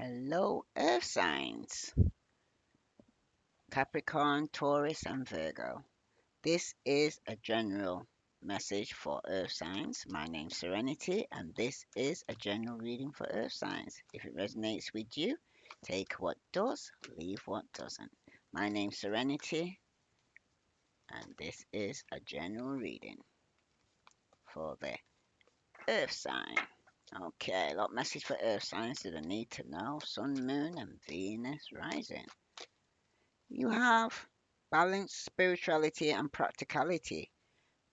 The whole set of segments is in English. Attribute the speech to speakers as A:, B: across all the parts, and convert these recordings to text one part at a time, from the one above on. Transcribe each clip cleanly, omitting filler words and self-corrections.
A: Hello, Earth signs Capricorn, Taurus, and Virgo. This is a general message for Earth signs. My name's Serenity, and this is a general reading for Earth signs. If it resonates with you, take what does, leave what doesn't. My name's Serenity, and this is a general reading for the Earth sign. Okay, what message for Earth signs do I need to know? Sun, Moon, and Venus rising. You have balance, spirituality, and practicality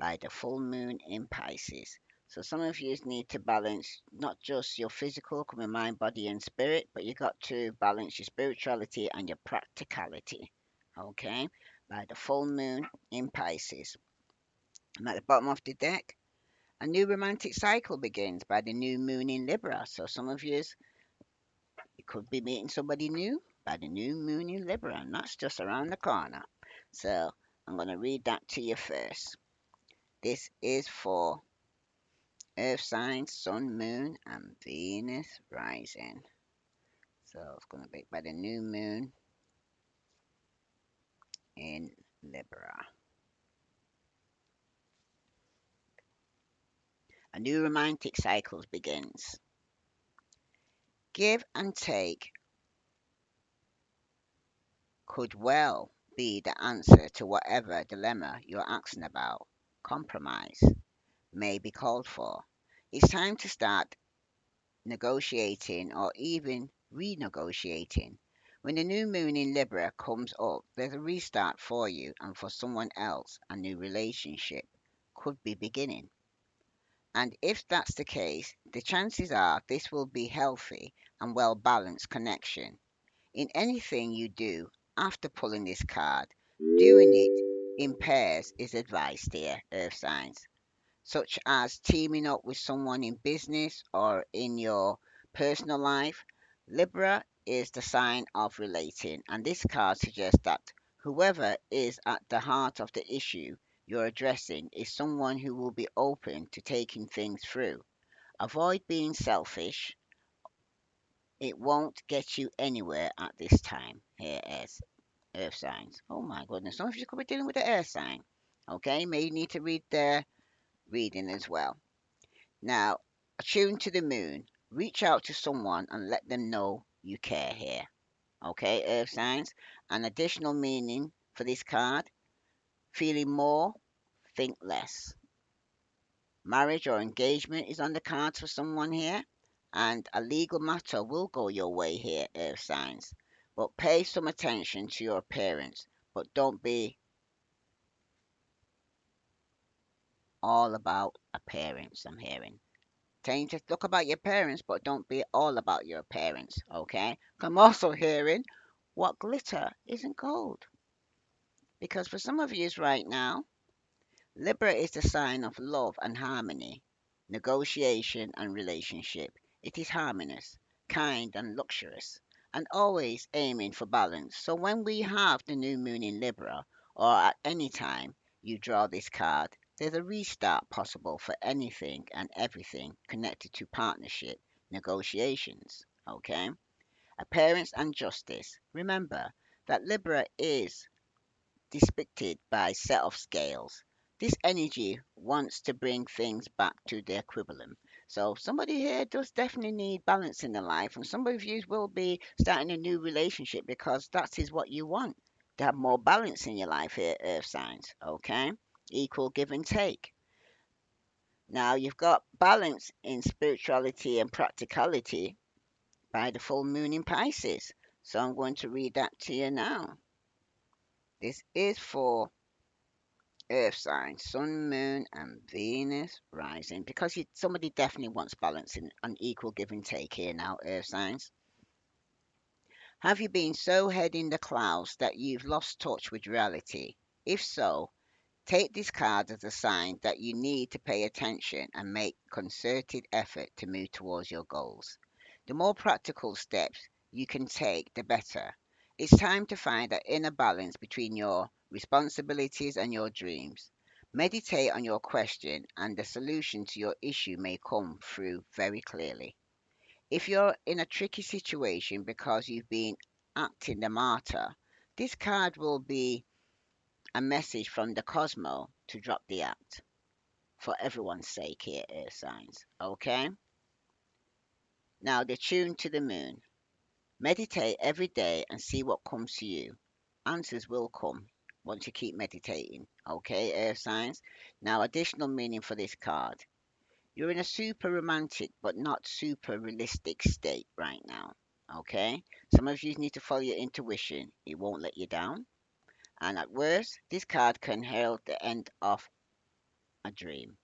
A: by the full moon in Pisces. So some of you need to balance not just your physical, coming mind, body, and spirit, but you got to balance your spirituality and your practicality. Okay, by the full moon in Pisces. And at the bottom of the deck, a new romantic cycle begins by the new moon in Libra. So some of you could be meeting somebody new by the new moon in Libra, and that's just around the corner. So I'm going to read that to you first. This is for Earth signs, Sun, Moon, and Venus rising. So it's going to be by the new moon in Libra. A new romantic cycle begins. Give and take could well be the answer to whatever dilemma you're asking about. Compromise may be called for. It's time to start negotiating or even renegotiating. When the new moon in Libra comes up, there's a restart for you and for someone else. A new relationship could be beginning. And if that's the case, the chances are this will be healthy and well balanced connection. In anything you do after pulling this card, doing it in pairs is advised here, Earth signs, such as teaming up with someone in business or in your personal life. Libra is the sign of relating, and this card suggests that whoever is at the heart of the issue you're addressing is someone who will be open to taking things through. Avoid being selfish. It won't get you anywhere at this time. Here is Earth signs. Oh my goodness, some of you could be dealing with the Earth sign. Okay, may need to read their reading as well. Now, attune to the moon. Reach out to someone and let them know you care here. Okay, Earth signs. An additional meaning for this card: feeling more, think less. Marriage or engagement is on the cards for someone here, and a legal matter will go your way here, Earth signs. But pay some attention to your appearance, but don't be all about appearance, I'm hearing. Telling you to look about your parents, but don't be all about your parents, okay? I'm also hearing what glitter isn't gold. Because for some of you right now, Libra is the sign of love and harmony, negotiation and relationship. It is harmonious, kind and luxurious, and always aiming for balance. So when we have the new moon in Libra, or at any time you draw this card, there's a restart possible for anything and everything connected to partnership negotiations. Okay? Appearance and justice. Remember that Libra is depicted by set of scales. This energy wants to bring things back to their equivalent. So somebody here does definitely need balance in their life, and some of you will be starting a new relationship because that is what you want. To have more balance in your life here, Earth signs. Okay? Equal give and take. Now you've got balance in spirituality and practicality by the full moon in Pisces. So I'm going to read that to you now. This is for Earth sign, Sun, Moon, and Venus rising. Because somebody definitely wants balance in an equal give and take here now, Earth signs. Have you been so head in the clouds that you've lost touch with reality? If so, take this card as a sign that you need to pay attention and make concerted effort to move towards your goals. The more practical steps you can take, the better. It's time to find that inner balance between your responsibilities and your dreams. Meditate on your question, and the solution to your issue may come through very clearly. If you're in a tricky situation because you've been acting the martyr, this card will be a message from the cosmos to drop the act for everyone's sake here, Earth signs. Okay? Now, they're tuned to the moon. Meditate every day and see what comes to you. Answers will come once you keep meditating. Okay, Earth signs? Now, additional meaning for this card. You're in a super romantic but not super realistic state right now. Okay? Some of you need to follow your intuition, it won't let you down. And at worst, this card can herald the end of a dream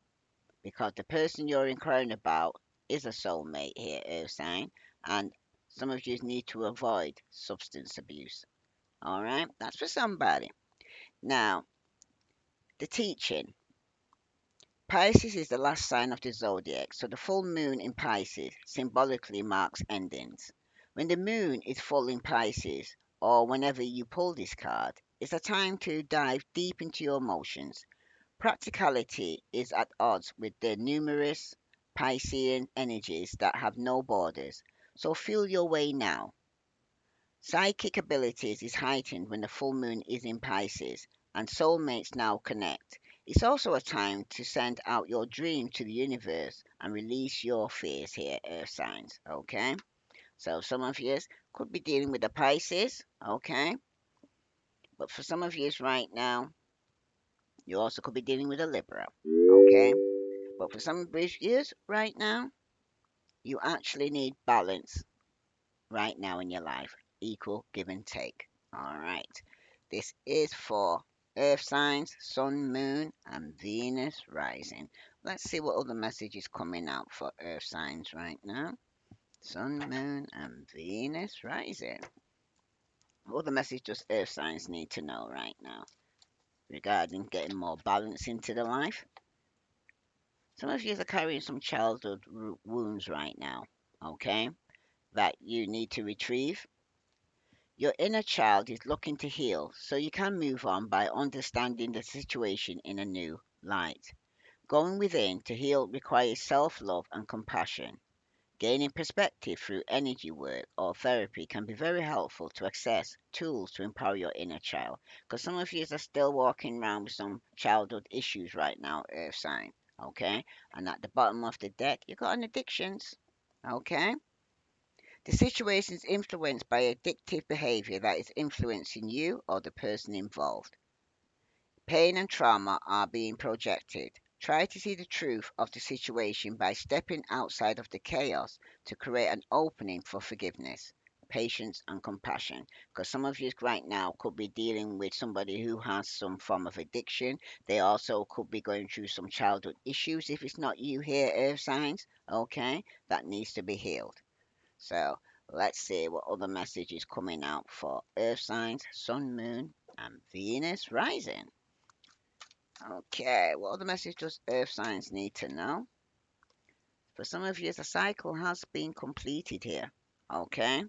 A: because the person you're inquiring about is a soulmate here, Earth sign, and some of you need to avoid substance abuse. All right, that's for somebody. Now, the teaching. Pisces is the last sign of the zodiac, so the full moon in Pisces symbolically marks endings. When the moon is full in Pisces, or whenever you pull this card, it's a time to dive deep into your emotions. Practicality is at odds with the numerous Piscean energies that have no borders, so feel your way now. Psychic abilities is heightened when the full moon is in Pisces, and soulmates now connect. It's also a time to send out your dream to the universe and release your fears here, Earth signs. Okay? So some of you could be dealing with the Pisces, okay? But for some of you right now, you also could be dealing with a Libra, okay? But for some of you right now, you actually need balance right now in your life. Equal give and take. All right. This is for Earth signs, Sun, Moon, and Venus rising. Let's see what other message is coming out for Earth signs right now. Sun, Moon, and Venus rising. What other message does Earth signs need to know right now regarding getting more balance into the life? Some of you are carrying some childhood wounds right now, okay, that you need to retrieve. Your inner child is looking to heal, so you can move on by understanding the situation in a new light. Going within to heal requires self love and compassion. Gaining perspective through energy work or therapy can be very helpful to access tools to empower your inner child. Because some of you are still walking around with some childhood issues right now, Earth sign. Okay? And at the bottom of the deck, you got an addictions. Okay? The situation is influenced by addictive behavior that is influencing you or the person involved. Pain and trauma are being projected. Try to see the truth of the situation by stepping outside of the chaos to create an opening for forgiveness, patience, and compassion. Because some of you right now could be dealing with somebody who has some form of addiction. They also could be going through some childhood issues if it's not you here, Earth signs, okay, that needs to be healed. So let's see what other message is coming out for Earth signs, Sun, Moon, and Venus rising. Okay, what other message does Earth signs need to know? For some of you, the cycle has been completed here. Okay,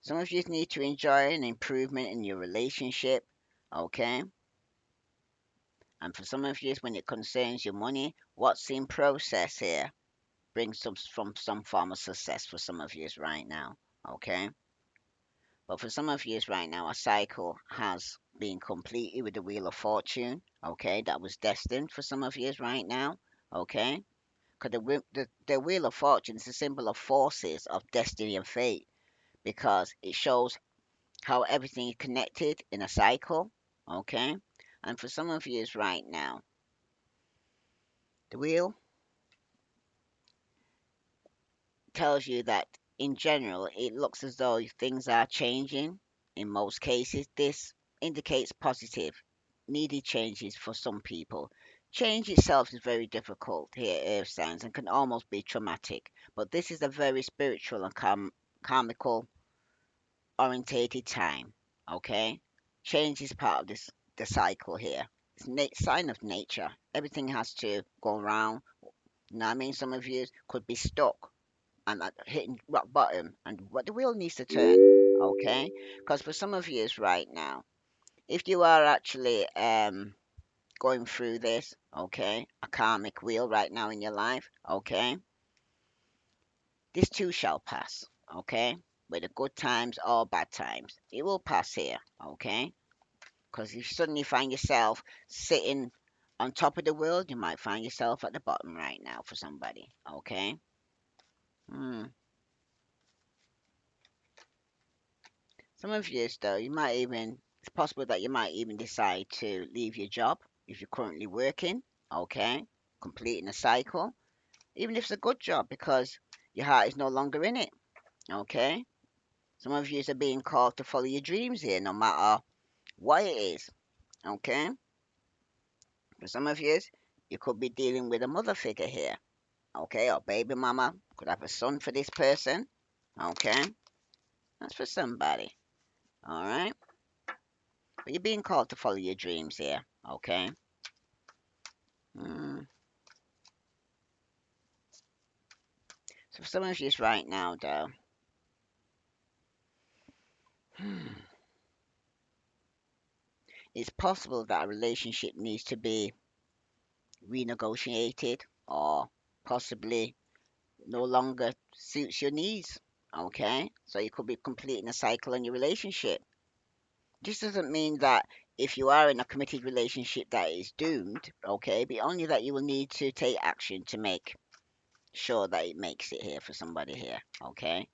A: some of you need to enjoy an improvement in your relationship. Okay, and for some of you, when it concerns your money, what's in process here brings some form of success for some of you right now. Okay. But for some of you right now, a cycle has been completed with the Wheel of Fortune. Okay, that was destined for some of you right now. Okay, because the Wheel of Fortune is a symbol of forces of destiny and fate because it shows how everything is connected in a cycle. Okay, and for some of you right now, the wheel tells you that in general it looks as though things are changing. In most cases, this indicates positive, needed changes for some people. Change itself is very difficult here, Earth signs, and can almost be traumatic. But this is a very spiritual and karmical orientated time. Okay, change is part of the cycle here. It's sign of nature. Everything has to go around. You know what I mean? Some of you could be stuck and hitting rock bottom, and what the wheel needs to turn. Okay, because for some of you right now, if you are actually going through this, okay, a karmic wheel right now in your life, okay, This too shall pass, okay? Whether good times or bad times, it will pass here, okay? Because if you suddenly find yourself sitting on top of the world, you might find yourself at the bottom right now for somebody, okay? Hmm. Some of you, though, it's possible that you might even decide to leave your job if you're currently working, okay? Completing a cycle, even if it's a good job because your heart is no longer in it, okay? Some of you are being called to follow your dreams here, no matter what it is, okay? For some of you could be dealing with a mother figure here, okay? Or baby mama, could have a son for this person, okay? That's for somebody, all right? But you're being called to follow your dreams here, okay? Mm. So for some of you right now, though, it's possible that a relationship needs to be renegotiated or possibly no longer suits your needs. Okay, so you could be completing a cycle in your relationship. This doesn't mean that if you are in a committed relationship that is doomed, okay, but only that you will need to take action to make sure that it makes it here for somebody here. Okay,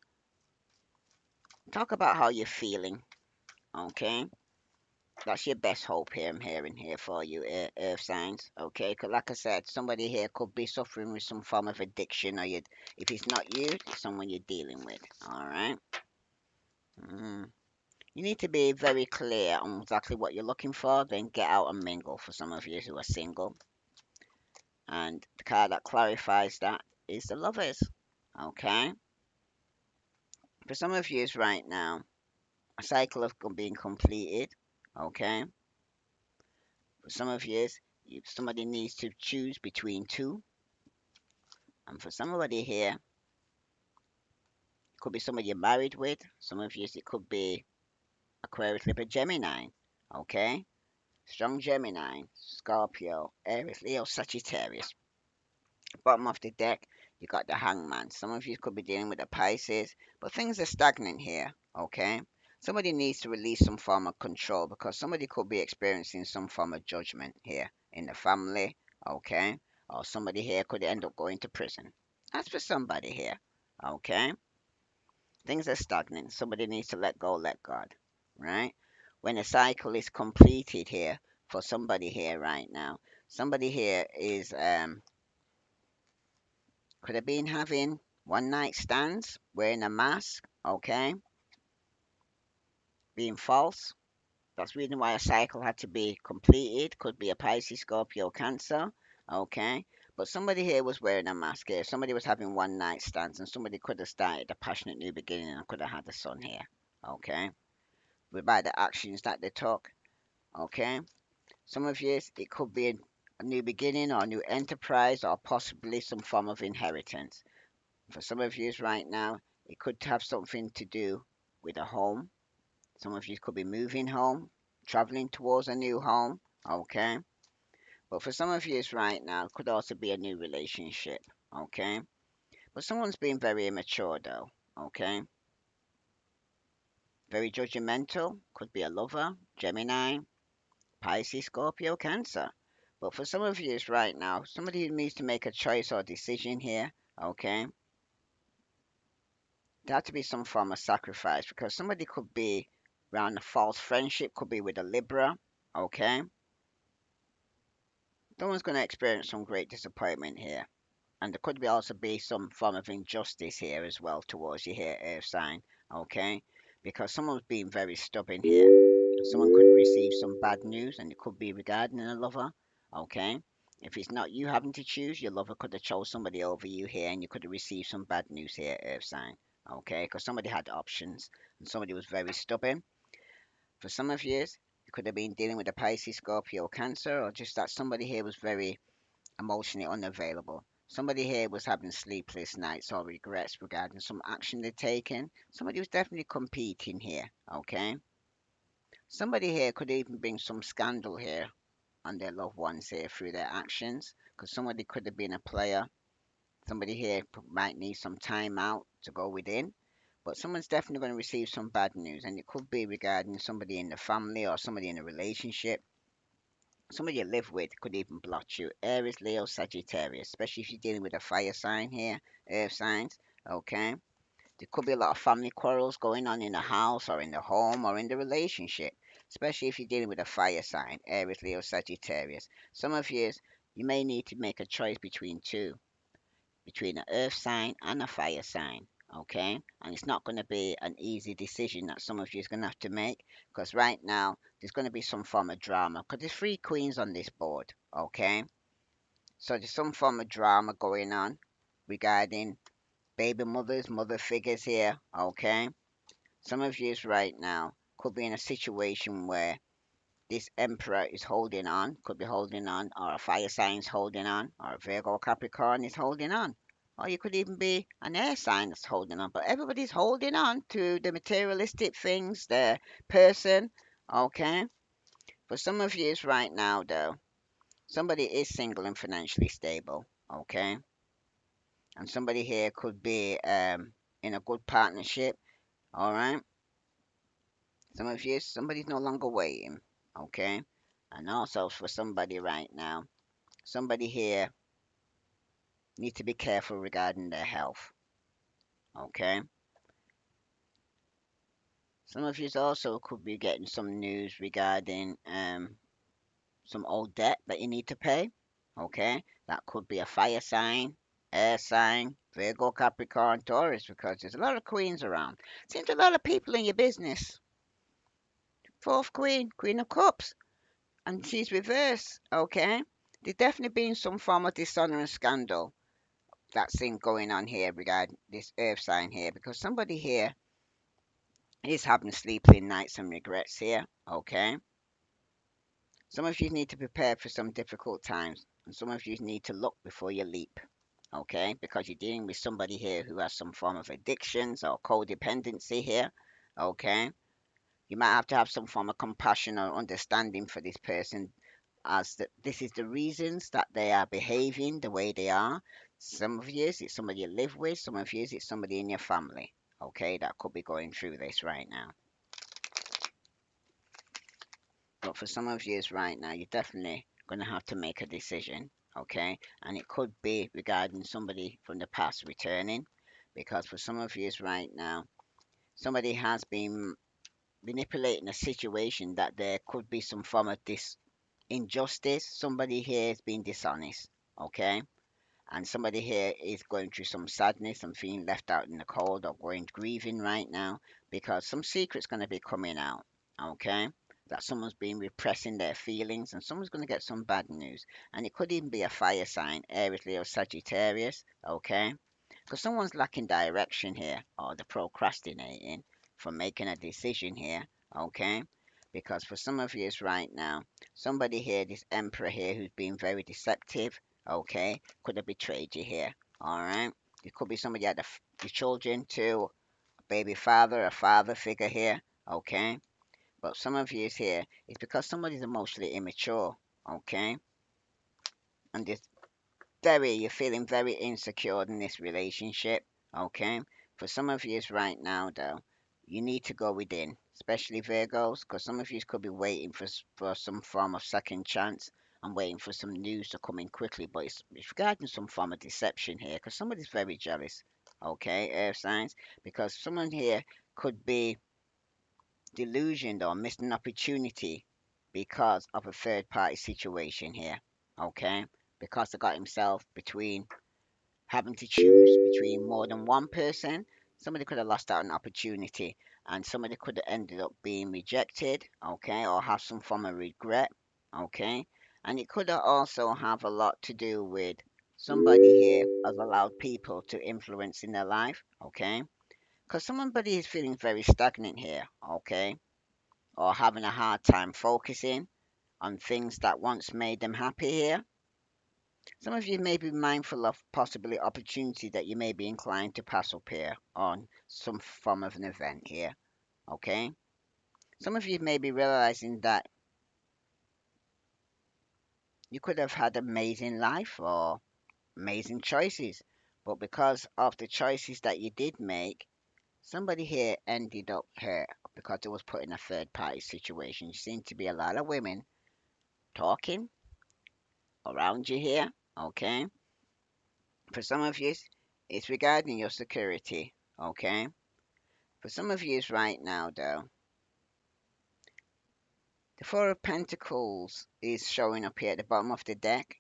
A: talk about how you're feeling. Okay, that's your best hope here. I'm hearing here for you, earth signs. Okay, because like I said, somebody here could be suffering with some form of addiction, or if it's not you, it's someone you're dealing with. All right. Mm. You need to be very clear on exactly what you're looking for, then get out and mingle for some of you who are single. And the card that clarifies that is the lovers. Okay? For some of you right now, a cycle of being completed. Okay? For some of you, somebody needs to choose between two. And for somebody here, it could be somebody you're married with. Some of you, it could be Aquarius, Libra, Gemini. Okay? Strong Gemini, Scorpio, Aries, Leo, Sagittarius. Bottom of the deck, you got the hangman. Some of you could be dealing with the Pisces, but things are stagnant here, okay? Somebody needs to release some form of control because somebody could be experiencing some form of judgment here in the family, okay? Or somebody here could end up going to prison. That's for somebody here, okay? Things are stagnant. Somebody needs to let go, let God, right? When a cycle is completed here for somebody here right now, somebody here is could have been having one night stands, wearing a mask, okay, being false. That's the reason why a cycle had to be completed. Could be a Pisces, Scorpio, Cancer, okay. But somebody here was wearing a mask here. Somebody was having one night stands, and somebody could have started a passionate new beginning and could have had a son here, okay. But by the actions that they took, okay. Some of you, it could be a new beginning or a new enterprise or possibly some form of inheritance. For some of you right now, it could have something to do with a home. Some of you could be moving home, traveling towards a new home. Okay. But for some of you right now, it could also be a new relationship. Okay. But someone's being very immature though. Okay. Very judgmental. Could be a lover, Gemini, Pisces, Scorpio, Cancer. But for some of you right now, somebody who needs to make a choice or decision here. Okay. There had to be some form of sacrifice because somebody could be around a false friendship, could be with a Libra, okay? Someone's going to experience some great disappointment here. And there could be also be some form of injustice here as well towards you here, Earth sign, okay? Because someone's being very stubborn here. Someone could receive some bad news and it could be regarding a lover, okay? If it's not you having to choose, your lover could have chose somebody over you here and you could have received some bad news here, Earth sign, okay? Because somebody had options and somebody was very stubborn. For some of you, you could have been dealing with a Pisces, Scorpio, Cancer, or just that somebody here was very emotionally unavailable. Somebody here was having sleepless nights or regrets regarding some action they'd taken. Somebody was definitely competing here, okay? Somebody here could even bring some scandal here on their loved ones here through their actions, because somebody could have been a player Somebody here might need some time out to go within, but someone's definitely going to receive some bad news, and it could be regarding somebody in the family or somebody in a relationship. Somebody you live with could even blot you. Aries, Leo, Sagittarius, especially if you're dealing with a fire sign here, earth signs. Okay, there could be a lot of family quarrels going on in the house or in the home or in the relationship, especially if you're dealing with a fire sign, Aries, Leo, Sagittarius. Some of you may need to make a choice between two, between an earth sign and a fire sign. Okay, and it's not going to be an easy decision that some of you is going to have to make, because right now there's going to be some form of drama because there's three queens on this board. Okay, so there's some form of drama going on regarding baby mothers, mother figures here. Okay, some of you right now could be in a situation where this emperor is holding on, could be holding on, or a fire sign's holding on, or a Virgo Capricorn is holding on. Or you could even be an air sign that's holding on. But everybody's holding on to the materialistic things, the person. Okay? For some of you right now, though, somebody is single and financially stable. Okay? And somebody here could be in a good partnership. All right? Some of you, somebody's no longer waiting. Okay? And also for somebody right now, somebody here needs to be careful regarding their health. Okay. Some of you also could be getting some news regarding some old debt that you need to pay. Okay. That could be a fire sign, air sign, Virgo, Capricorn, Taurus, because there's a lot of queens around. Seems a lot of people in your business. Fourth queen, Queen of Cups, and she's reversed. Okay. There's definitely been some form of dishonor and scandal that thing going on here regarding this earth sign here, because somebody here is having sleepless nights and regrets here. Okay, some of you need to prepare for some difficult times, and some of you need to look before you leap. Okay, because you're dealing with somebody here who has some form of addictions or codependency here. Okay, you might have to have some form of compassion or understanding for this person, as that this is the reasons that they are behaving the way they are. Some of you, it's somebody you live with. Some of you, it's somebody in your family. Okay, that could be going through this right now. But for some of you right now, you're definitely going to have to make a decision. Okay, and it could be regarding somebody from the past returning, because for some of you right now, somebody has been manipulating a situation that there could be some form of this injustice. Somebody here is being dishonest. Okay, and somebody here is going through some sadness and feeling left out in the cold or going grieving right now, because some secret's going to be coming out. Okay, that someone's been repressing their feelings, and someone's going to get some bad news, and it could even be a fire sign, Aries, Leo, Sagittarius. Okay, because someone's lacking direction here, or they're procrastinating from making a decision here. Okay, because for some of you right now, somebody here, this emperor here, who's been very deceptive, okay, could have betrayed you here. All right, it could be somebody had the children to a baby father, a father figure here. Okay, but some of you here is because somebody's emotionally immature. Okay, and this you're feeling very insecure in this relationship. Okay, for some of you right now though, you need to go within, especially Virgos, because some of you could be waiting for some form of second chance and waiting for some news to come in quickly, but it's regarding some form of deception here, because somebody's very jealous. Okay, earth signs, because someone here could be delusioned or missed an opportunity because of a third party situation here. Okay, because they got himself between having to choose between more than one person. Somebody could have lost out on an opportunity, and somebody could have ended up being rejected, okay, or have some form of regret, okay. And it could have also have a lot to do with somebody here has allowed people to influence in their life, okay. Because somebody is feeling very stagnant here, okay, or having a hard time focusing on things that once made them happy here. Some of you may be mindful of possibly opportunity that you may be inclined to pass up here on some form of an event here. Okay? Some of you may be realizing that you could have had amazing life or amazing choices, But because of the choices that you did make, somebody here ended up hurt because it was put in a third party situation. You seem to be a lot of women talking around you here, okay? For some of you, it's regarding your security, okay? For some of you right now, though, the Four of Pentacles is showing up here at the bottom of the deck.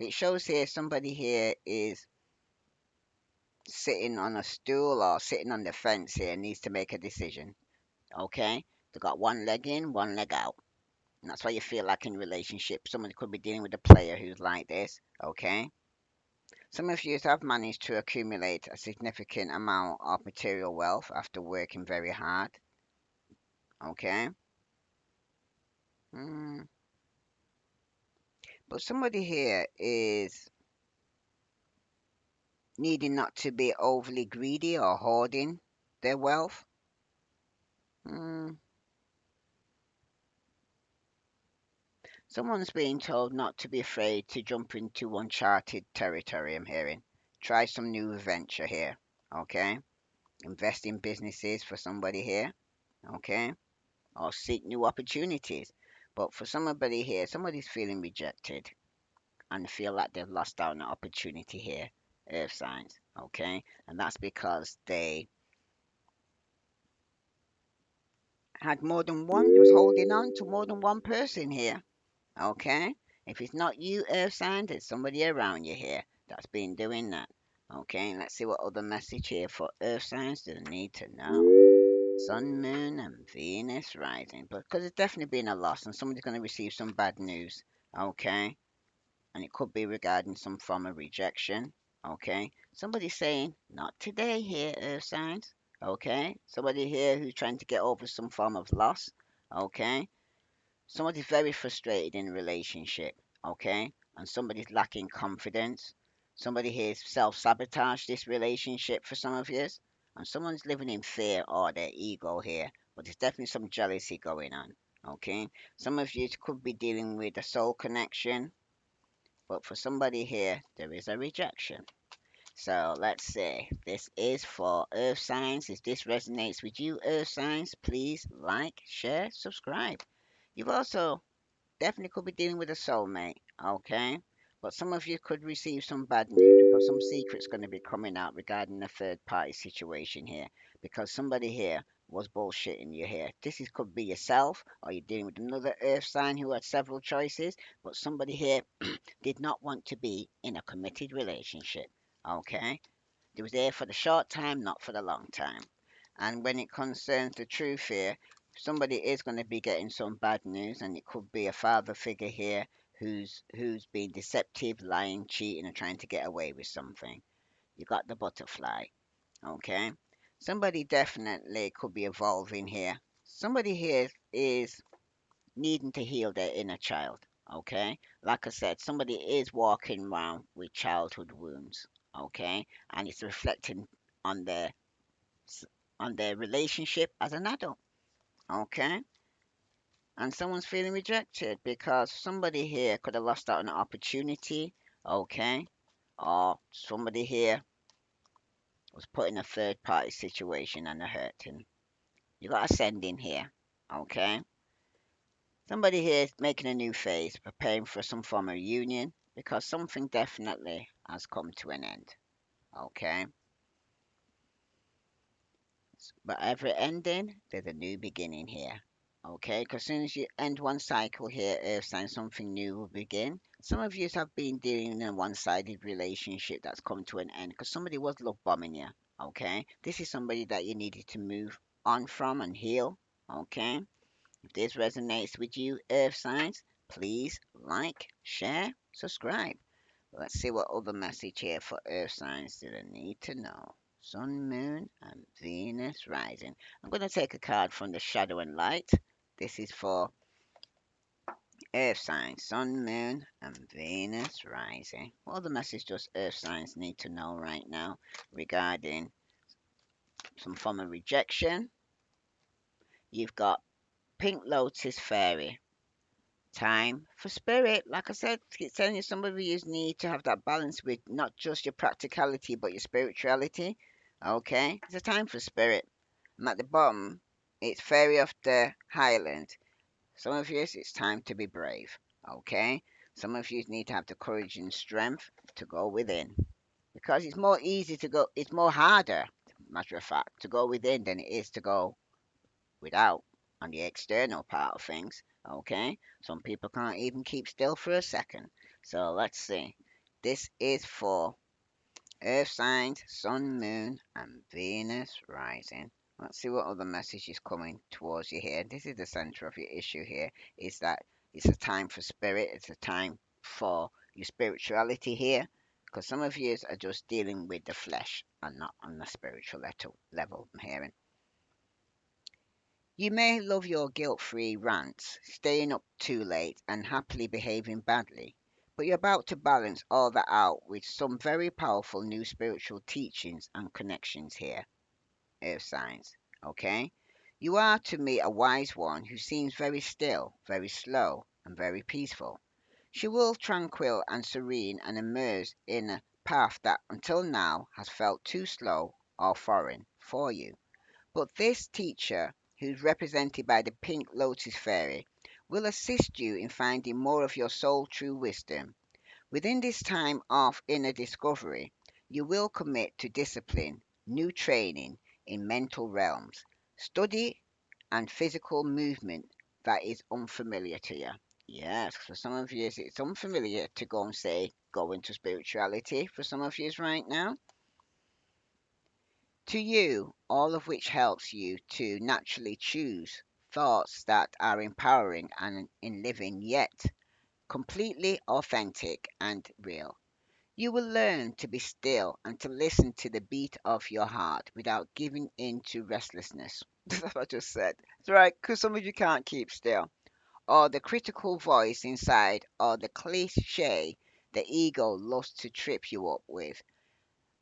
A: It shows here somebody here is sitting on a stool or sitting on the fence here and needs to make a decision, okay? They got one leg in, one leg out. And that's why you feel like in relationships, somebody could be dealing with a player who's like this, okay? Some of you have managed to accumulate a significant amount of material wealth after working very hard, okay? Mm. But somebody here is needing not to be overly greedy or hoarding their wealth. Mm. Someone's being told not to be afraid to jump into uncharted territory, I'm hearing. Try some new venture here, okay? Invest in businesses for somebody here, okay? Or seek new opportunities. But for somebody here, somebody's feeling rejected and feel like they've lost out on an opportunity here, earth signs, okay? And that's because they had more than one, was holding on to more than one person here, okay? If it's not you, earth signs, it's somebody around you here that's been doing that, okay? Let's see what other message here for earth signs do they need to know. Sun, Moon, and Venus rising. But because it's definitely been a loss, and somebody's going to receive some bad news, okay? And it could be regarding some form of rejection, okay? Somebody saying, not today here, Earth signs, okay? Somebody here who's trying to get over some form of loss, okay? Somebody's very frustrated in a relationship, okay? And somebody's lacking confidence. Somebody here self-sabotaged this relationship for some of you, and someone's living in fear or their ego here. But there's definitely some jealousy going on, okay? Some of you could be dealing with a soul connection, but for somebody here, there is a rejection. So let's see. This is for Earth signs. If this resonates with you, Earth signs, please like, share, subscribe. You've also definitely could be dealing with a soulmate, okay? But some of you could receive some bad news because some secret's going to be coming out regarding a third party situation here. Because somebody here was bullshitting you here. Could be yourself, or you're dealing with another earth sign who had several choices, but somebody here did not want to be in a committed relationship, okay? They was there for the short time, not for the long time. And when it concerns the truth here, somebody is going to be getting some bad news, and it could be a father figure here who's being deceptive, lying, cheating, and trying to get away with something. You got the butterfly, okay? Somebody definitely could be evolving here. Somebody here is needing to heal their inner child, okay? Like I said, somebody is walking around with childhood wounds, okay? And it's reflecting on their on their relationship as an adult, okay? And someone's feeling rejected because somebody here could have lost out on an opportunity, okay? Or somebody here was put in a third party situation and they're hurting. You got ascending here, okay? Somebody here is making a new phase, preparing for some form of union because something definitely has come to an end, okay? But every ending, there's a new beginning here. Okay, because as soon as you end one cycle here, Earth sign, something new will begin. Some of you have been dealing in a one-sided relationship that's come to an end because somebody was love bombing you. Okay, this is somebody that you needed to move on from and heal. Okay, if this resonates with you, Earth signs, please like, share, subscribe. Let's see what other message here for Earth signs do they need to know. Sun, Moon, and Venus rising. I'm going to take a card from the Shadow and Light. This is for Earth signs, Sun, Moon, and Venus rising. What other message does Earth signs need to know right now regarding some form of rejection? You've got Pink Lotus Fairy. Time for spirit. Like I said, keep telling you, some of you need to have that balance with not just your practicality, but your spirituality. Okay? It's a time for spirit. And at the bottom, it's Fairy of the Highland. Some of you, it's time to be brave. Okay? Some of you need to have the courage and strength to go within. Because it's more easy to go, it's more harder, matter of fact, to go within than it is to go without on the external part of things. Okay, some people can't even keep still for a second. So let's see. This is for Earth signs, Sun, Moon, and Venus rising. Let's see what other message is coming towards you here. This is the center of your issue here. Is that it's a time for spirit. It's a time for your spirituality here. Because some of you are just dealing with the flesh and not on the spiritual level. I'm hearing. You may love your guilt-free rants, staying up too late and happily behaving badly, but you're about to balance all that out with some very powerful new spiritual teachings and connections here, Earth signs. Okay? You are to me a wise one who seems very still, very slow, and very peaceful. She will tranquil and serene and immerse in a path that until now has felt too slow or foreign for you. But this teacher, who's represented by the pink lotus fairy, will assist you in finding more of your soul true wisdom. Within this time of inner discovery, you will commit to discipline, new training in mental realms, study, and physical movement that is unfamiliar to you. Yes, for some of you, it's unfamiliar to go and say, go into spirituality for some of you right now. To you, all of which helps you to naturally choose thoughts that are empowering and in living yet completely authentic and real. You will learn to be still and to listen to the beat of your heart without giving in to restlessness. That's what I just said. It's right, because some of you can't keep still. Or the critical voice inside, or the cliche the ego loves to trip you up with.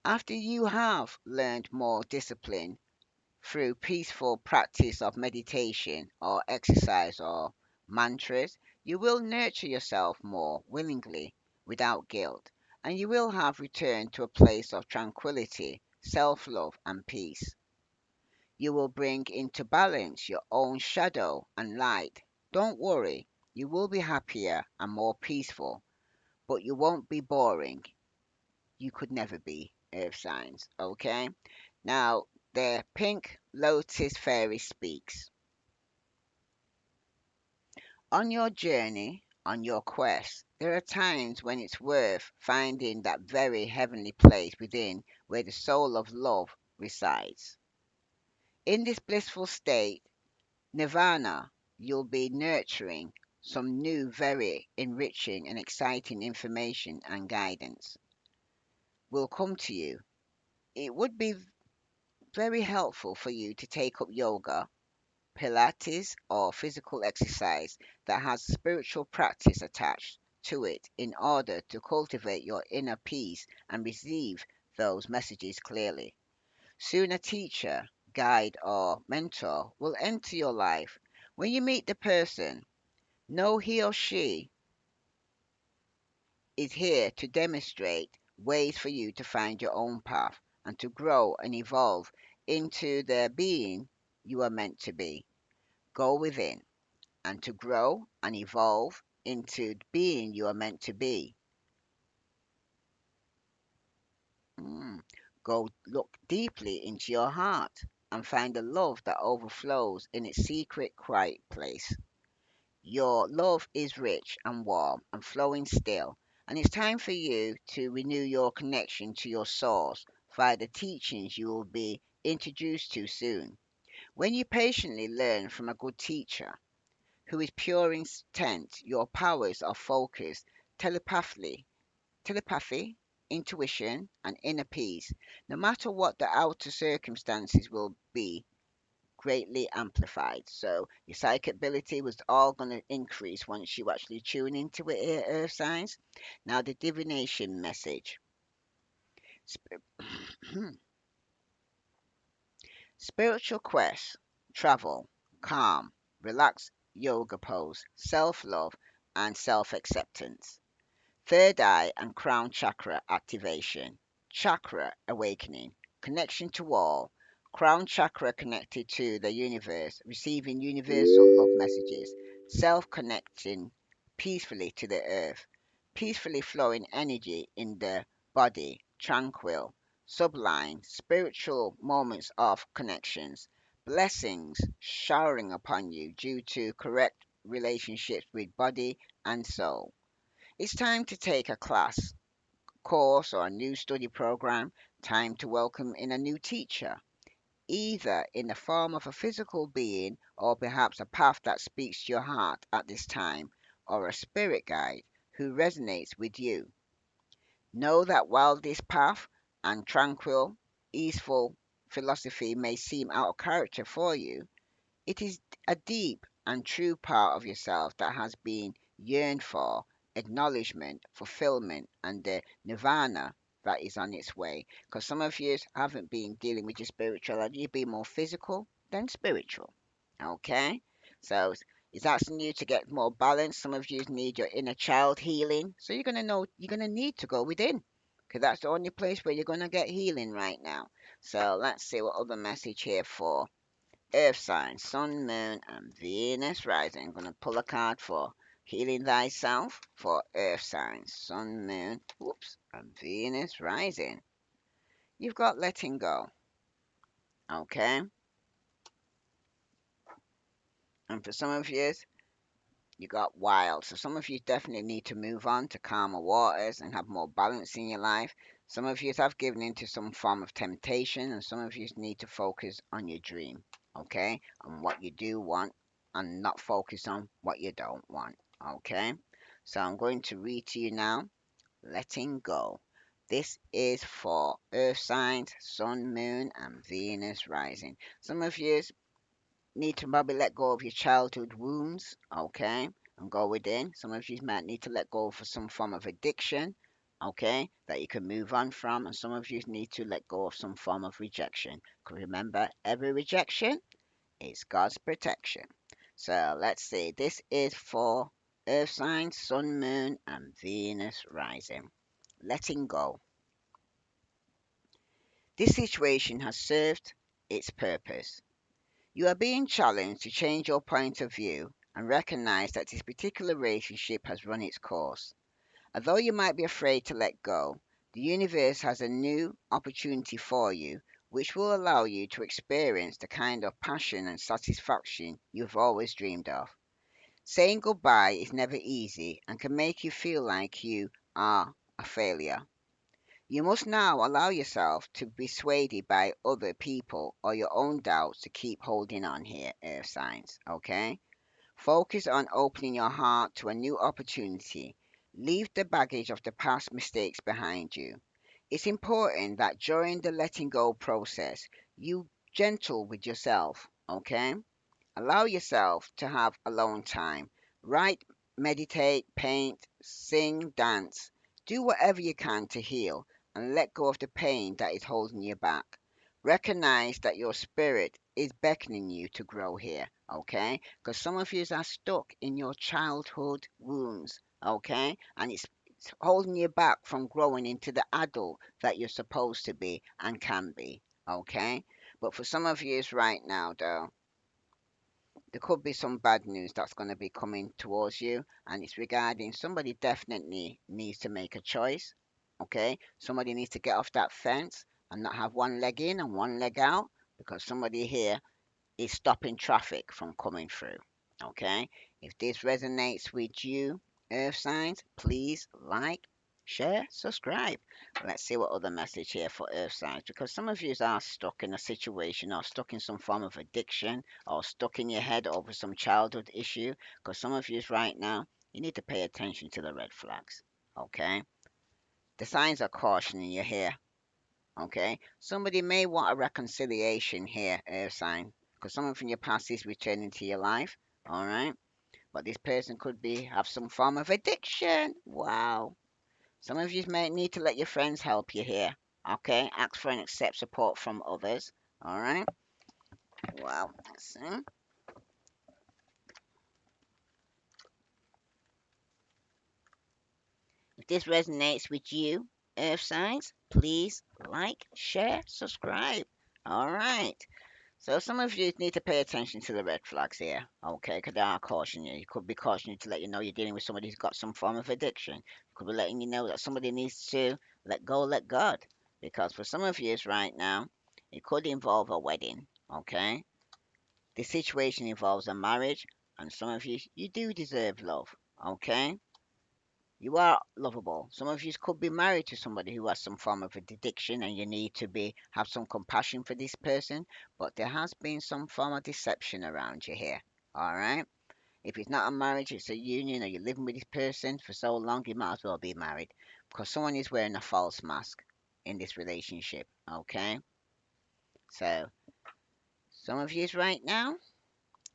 A: After you have learned more discipline through peaceful practice of meditation or exercise or mantras, you will nurture yourself more willingly without guilt, and you will have returned to a place of tranquility, self love, and peace. You will bring into balance your own shadow and light. Don't worry, you will be happier and more peaceful, but you won't be boring. You could never be, Earth signs, okay? Now, the pink lotus fairy speaks. On your journey, on your quest, there are times when it's worth finding that very heavenly place within where the soul of love resides. In this blissful state, nirvana, you'll be nurturing some new, very enriching and exciting information and guidance will come to you. It would be very helpful for you to take up yoga, Pilates, or physical exercise that has spiritual practice attached to it in order to cultivate your inner peace and receive those messages clearly. Soon a teacher, guide, or mentor will enter your life. When you meet the person, know he or she is here to demonstrate ways for you to find your own path and to grow and evolve into the being you are meant to be. Go within and to grow and evolve into being you are meant to be. Mm. Go look deeply into your heart and find the love that overflows in its secret, quiet place. Your love is rich and warm and flowing still, and it's time for you to renew your connection to your source via the teachings you will be introduced to soon. When you patiently learn from a good teacher, who is pure intent, your powers are focused telepathy, intuition, and inner peace, no matter what the outer circumstances will be, greatly amplified. So your psychic ability was all going to increase once you actually tune into it, Earth signs. Now the divination message. Sp- Spiritual quest, travel, calm, relaxed yoga pose, self love, and self acceptance. Third eye and crown chakra activation. Chakra awakening. Connection to all. Crown chakra connected to the universe, receiving universal love messages. Self connecting peacefully to the earth. Peacefully flowing energy in the body. Tranquil. Sublime. Spiritual moments of connections. Blessings showering upon you due to correct relationships with body and soul. It's time to take a class, course, or a new study program. Time to welcome in a new teacher, either in the form of a physical being or perhaps a path that speaks to your heart at this time, or a spirit guide who resonates with you. Know that while this path and tranquil, easeful philosophy may seem out of character for you, it is a deep and true part of yourself that has been yearned for acknowledgement, fulfillment, and the nirvana that is on its way. Because some of you haven't been dealing with your spirituality, you've been more physical than spiritual. Okay? So it's asking you to get more balance. Some of you need your inner child healing. So you're going to know you're going to need to go within. Because that's the only place where you're going to get healing right now. So let's see what other message here for Earth signs, Sun, Moon, and Venus rising. I'm going to pull a card for healing thyself for Earth signs, Sun, Moon, whoops, and Venus rising. You've got letting go, okay? And for some of you, you got wild. So some of you definitely need to move on to calmer waters and have more balance in your life. Some of you have given into some form of temptation, and some of you need to focus on your dream, okay? On what you do want and not focus on what you don't want, okay? So I'm going to read to you now, letting go. This is for earth signs, sun, moon, and Venus rising. Some of you need to probably let go of your childhood wounds, okay, and go within. Some of you might need to let go for some form of addiction, okay, that you can move on from, and some of you need to let go of some form of rejection. 'Cause remember, every rejection is God's protection. So let's see. This is for Earth signs, Sun, Moon, and Venus rising. Letting go. This situation has served its purpose. You are being challenged to change your point of view and recognize that this particular relationship has run its course. Although you might be afraid to let go, the universe has a new opportunity for you which will allow you to experience the kind of passion and satisfaction you've always dreamed of. Saying goodbye is never easy and can make you feel like you are a failure. You must now allow yourself to be swayed by other people or your own doubts to keep holding on here, Earth signs, okay? Focus on opening your heart to a new opportunity. Leave the baggage of the past mistakes behind you. It's important that during the letting go process, you gentle with yourself, okay? Allow yourself to have alone time. Write, meditate, paint, sing, dance. Do whatever you can to heal and let go of the pain that is holding you back. Recognize that your spirit is beckoning you to grow here, okay? Because some of you are stuck in your childhood wounds, okay? And it's holding you back from growing into the adult that you're supposed to be and can be, okay? But for some of you right now, though, there could be some bad news that's going to be coming towards you, and it's regarding somebody definitely needs to make a choice. Okay, somebody needs to get off that fence and not have one leg in and one leg out because somebody here is stopping traffic from coming through. Okay, if this resonates with you, Earth signs, please like, share, subscribe. Let's see what other message here for Earth signs because some of you are stuck in a situation or stuck in some form of addiction or stuck in your head over some childhood issue. Because some of you right now, you need to pay attention to the red flags. Okay, the signs are cautioning you here. Okay, somebody may want a reconciliation here, Earth sign, because someone from your past is returning to your life. All right, but this person could be have some form of addiction. Wow. Some of you may need to let your friends help you here. Okay, ask for and accept support from others. All right. Wow. Let's see. If this resonates with you, Earth signs, please like, share, subscribe. All right. So some of you need to pay attention to the red flags here, okay? Because they are cautioning you. You could be cautioning you to let you know you're dealing with somebody who's got some form of addiction. Could be letting you know that somebody needs to let go, let God. Because for some of you right now, it could involve a wedding, okay? The situation involves a marriage, and some of you do deserve love, okay? You are lovable. Some of you could be married to somebody who has some form of addiction, and you need to be have some compassion for this person. But there has been some form of deception around you here. All right. If it's not a marriage, it's a union, or you're living with this person for so long, you might as well be married because someone is wearing a false mask in this relationship. Okay. So some of you right now,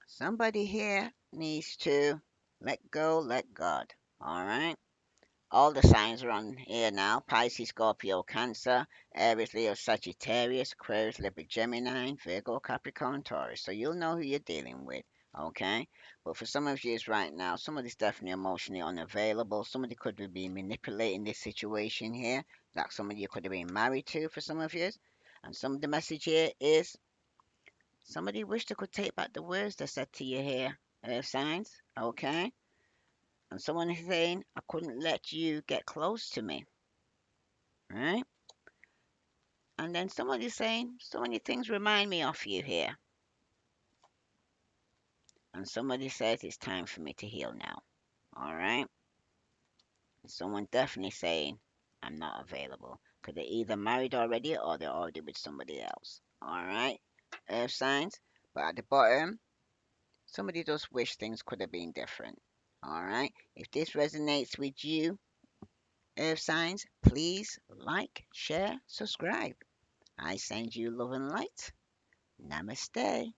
A: somebody here needs to let go, let God. All right. All the signs are on here now: Pisces, Scorpio, Cancer, Aries, Leo, Sagittarius, Aquarius, Libra, Gemini, Virgo, Capricorn, Taurus. So you'll know who you're dealing with, okay? But for some of you right now, somebody's definitely emotionally unavailable. Somebody could be manipulating this situation here, that somebody you could have been married to for some of you. And some of the message here is somebody wished they could take back the words they said to you here, Earth signs, okay? And someone is saying, I couldn't let you get close to me, right? And then somebody's saying, so many things remind me of you here. And somebody says, it's time for me to heal now, all right? And someone definitely saying, I'm not available. Because they're either married already or they're already with somebody else, all right? Earth signs. But at the bottom, somebody does wish things could have been different, all right? If this resonates with you, Earth signs, please like, share, subscribe. I send you love and light. Namaste.